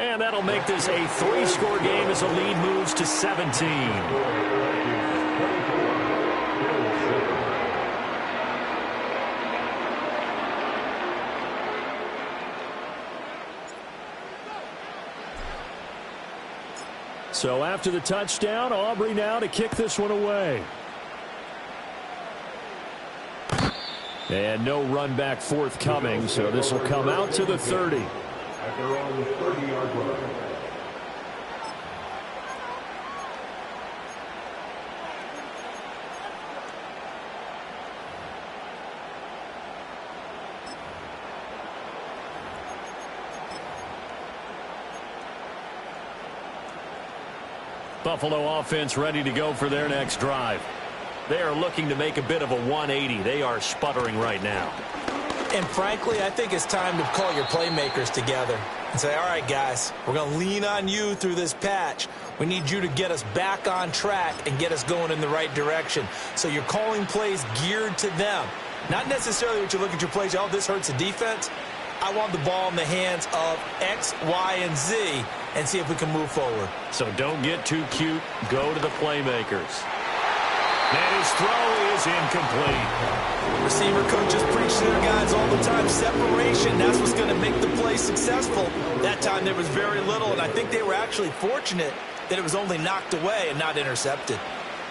And that'll make this a 3-score game as the lead moves to 17. So after the touchdown, Aubrey now to kick this one away. And no run back forthcoming, so this will come out to the 30. At their own 30-yard line. Buffalo offense ready to go for their next drive. They are looking to make a bit of a 180. They are sputtering right now. And frankly, I think it's time to call your playmakers together and say, all right, guys, we're going to lean on you through this patch. We need you to get us back on track and get us going in the right direction. So you're calling plays geared to them. Not necessarily what you look at your plays, oh, this hurts the defense. I want the ball in the hands of X, Y, and Z and see if we can move forward. So don't get too cute. Go to the playmakers. And his throw is incomplete. Receiver coaches preach to their guys all the time. Separation, that's what's going to make the play successful. That time there was very little, and I think they were actually fortunate that it was only knocked away and not intercepted.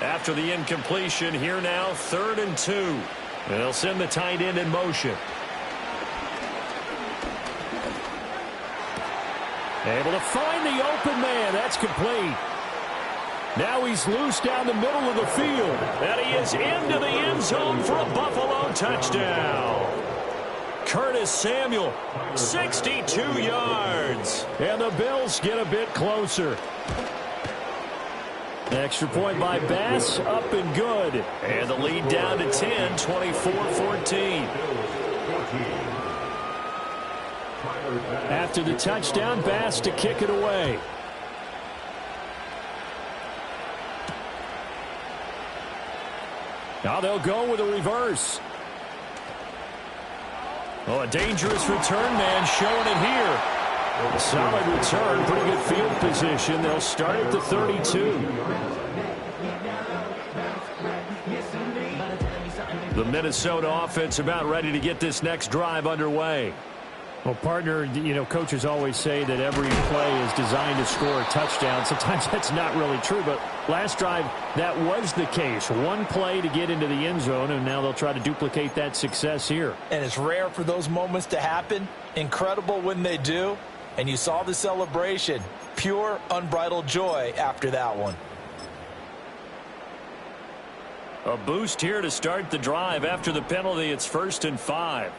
After the incompletion, here now, 3rd and 2. And they'll send the tight end in motion. Able to find the open man. That's complete. Now he's loose down the middle of the field. And he is into the end zone for a Buffalo touchdown. Curtis Samuel, 62 yards. And the Bills get a bit closer. Extra point by Bass, up and good. And the lead down to 10, 24-14. After the touchdown, Bass to kick it away. Now they'll go with a reverse. Oh, a dangerous return man showing it here. A solid return, pretty good field position. They'll start at the 32. The Minnesota offense about ready to get this next drive underway. Well, partner, you know, coaches always say that every play is designed to score a touchdown. Sometimes that's not really true, but last drive, that was the case. One play to get into the end zone, and now they'll try to duplicate that success here. And it's rare for those moments to happen. Incredible when they do. And you saw the celebration. Pure, unbridled joy after that one. A boost here to start the drive. After the penalty, it's 1st and 5.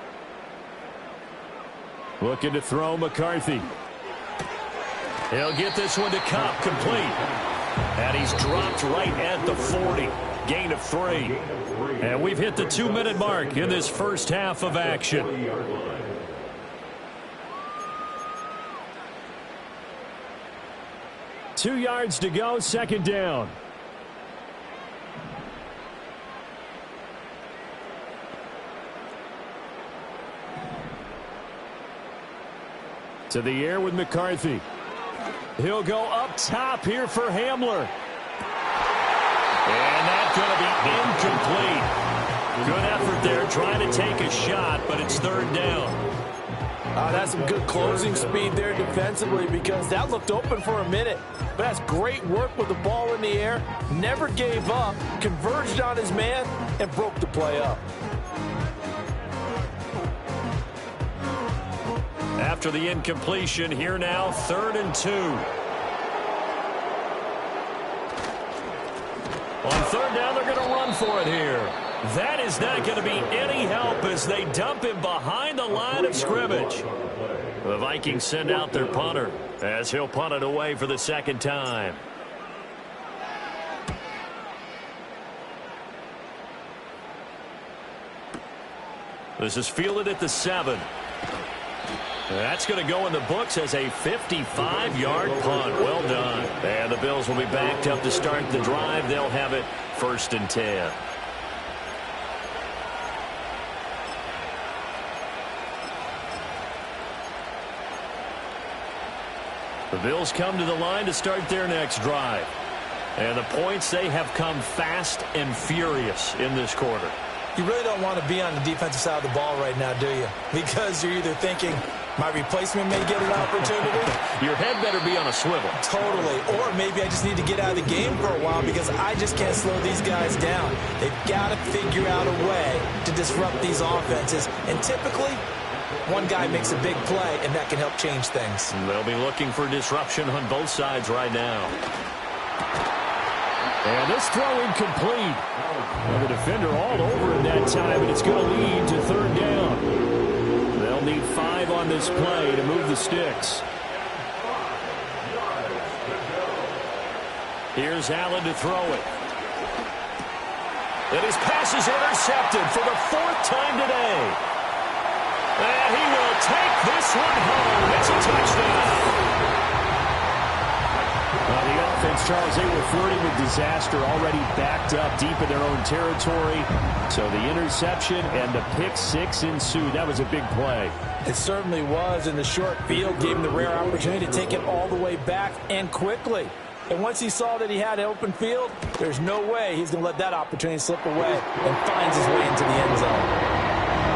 Looking to throw McCarthy. He'll get this one to Cobb, complete. And he's dropped right at the 40. Gain of 3. And we've hit the 2-minute mark in this first half of action. Two yards to go, 2nd down. To the air with McCarthy. He'll go up top here for Hamler. And that's going to be incomplete. Good effort there trying to take a shot, but it's 3rd down. That's some good closing speed there defensively because that looked open for a minute. But that's great work with the ball in the air. Never gave up, converged on his man, and broke the play up. After the incompletion, here now, 3rd and 2. On 3rd down, they're going to run for it here. That is not going to be any help as they dump him behind the line of scrimmage. The Vikings send out their punter as he'll punt it away for the 2nd time. This is fielded at the 7. That's going to go in the books as a 55-yard punt. Well done. And the Bills will be backed up to start the drive. They'll have it 1st and 10. The Bills come to the line to start their next drive. And the points, they have come fast and furious in this quarter. You really don't want to be on the defensive side of the ball right now, do you? Because you're either thinking, my replacement may get an opportunity. Your head better be on a swivel. Totally. Or maybe I just need to get out of the game for a while because I just can't slow these guys down. They've got to figure out a way to disrupt these offenses. And typically, one guy makes a big play, and that can help change things. They'll be looking for disruption on both sides right now. And this throw incomplete. And the defender all over him that time, and it's going to lead to third down. They'll need 5 on this play to move the sticks. Here's Allen to throw it. And his pass is intercepted for the 4th time today. And he will take this one home. It's a touchdown. The offense, Charles, they were flirting with disaster, already backed up deep in their own territory. So the interception and the pick 6 ensued. That was a big play. It certainly was, and the short field gave him the rare opportunity to take it all the way back and quickly. And once he saw that he had an open field, there's no way he's going to let that opportunity slip away, and finds his way into the end zone.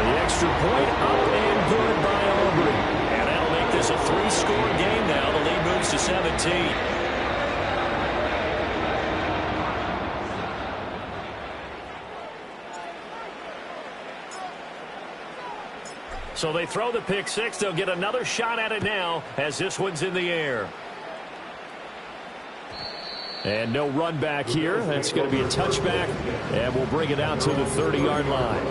The extra point up and good by Aubrey. And that'll make this a 3-score game now. The lead moves to 17. So they throw the pick 6. They'll get another shot at it now as this one's in the air. And no run back here. That's going to be a touchback. And we'll bring it out to the 30-yard line.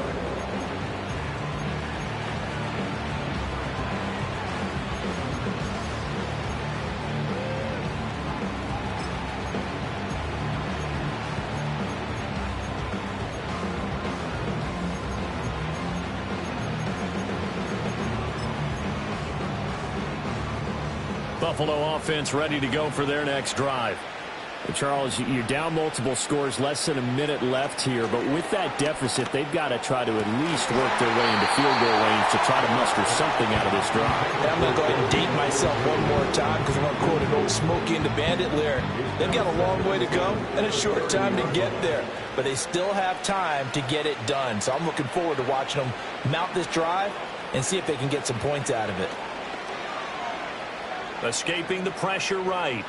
Buffalo offense ready to go for their next drive. Charles, you're down multiple scores, less than a minute left here, but with that deficit, they've got to try to at least work their way into field goal range to try to muster something out of this drive. And I'm going to go ahead and date myself one more time because I'm going to quote an old Smokey and the Bandit lyric. They've got a long way to go and a short time to get there, but they still have time to get it done. So I'm looking forward to watching them mount this drive and see if they can get some points out of it. Escaping the pressure right.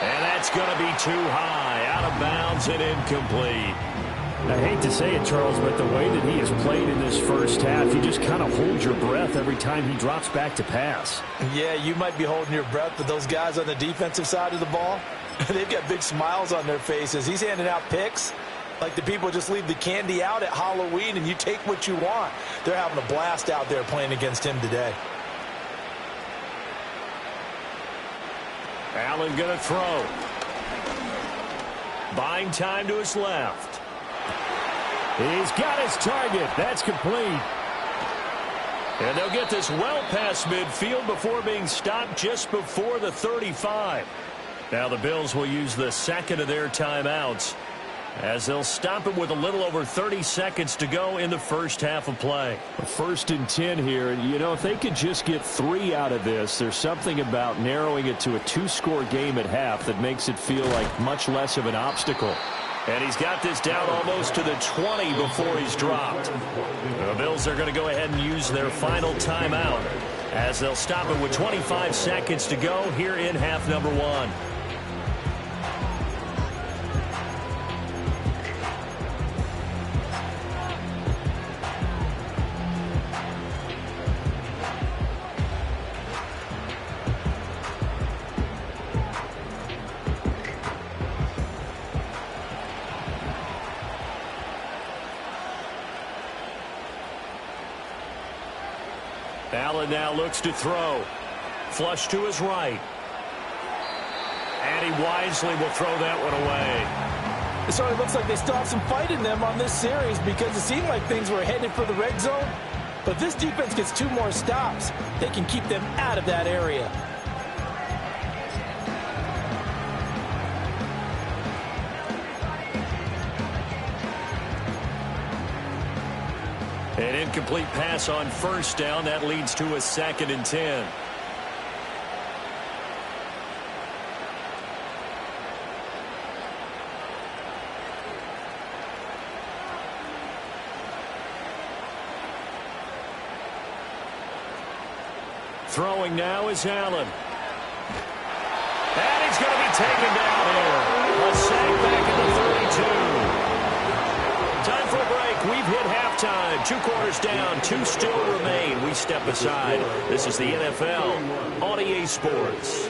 And that's going to be too high. Out of bounds and incomplete. I hate to say it, Charles, but the way that he has played in this first half, you just kind of hold your breath every time he drops back to pass. Yeah, you might be holding your breath, but those guys on the defensive side of the ball, they've got big smiles on their faces. He's handing out picks like the people just leave the candy out at Halloween and you take what you want. They're having a blast out there playing against him today. Allen going to throw. Buying time to his left. He's got his target. That's complete. And they'll get this well past midfield before being stopped just before the 35. Now the Bills will use the second of their timeouts as they'll stop it with a little over 30 seconds to go in the first half of play. 1st and 10 here. And, you know, if they could just get 3 out of this, there's something about narrowing it to a 2-score game at half that makes it feel like much less of an obstacle. And he's got this down almost to the 20 before he's dropped. The Bills are going to go ahead and use their final timeout as they'll stop it with 25 seconds to go here in half number 1. Allen now looks to throw. Flush to his right. And he wisely will throw that one away. It certainly looks like they still have some fight in them on this series because it seemed like things were headed for the red zone. But if this defense gets 2 more stops, they can keep them out of that area. An incomplete pass on first down. That leads to a 2nd and 10. Throwing now is Allen. And he's going to be taken down here. A sack back at the 32. Time for a break. We've hit halftime. 2 quarters down. 2 still remain. We step aside. This is the NFL on EA Sports.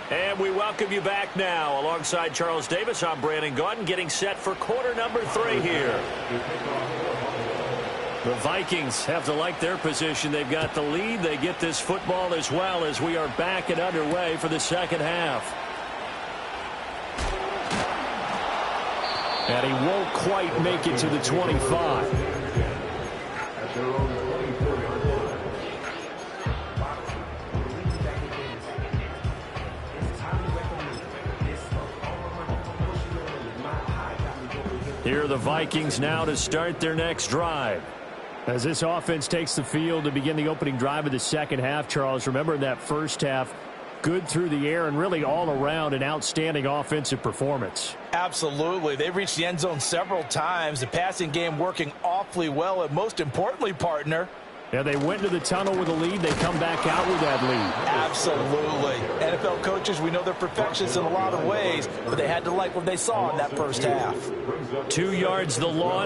And we welcome you back now. Alongside Charles Davis, I'm Brandon Gaudin, getting set for quarter number 3 here. The Vikings have to like their position. They've got the lead. They get this football as well as we are back and underway for the second half. And he won't quite make it to the 25. Here are the Vikings now to start their next drive. As this offense takes the field to begin the opening drive of the second half, Charles, remember in that first half, good through the air and really all around an outstanding offensive performance. Absolutely. They've reached the end zone several times. The passing game working awfully well. And most importantly, partner, yeah, they went to the tunnel with a lead. They come back out with that lead. Absolutely. NFL coaches, we know they're perfectionists in a lot of ways, but they had to like what they saw in that first half. 2 yards the loss.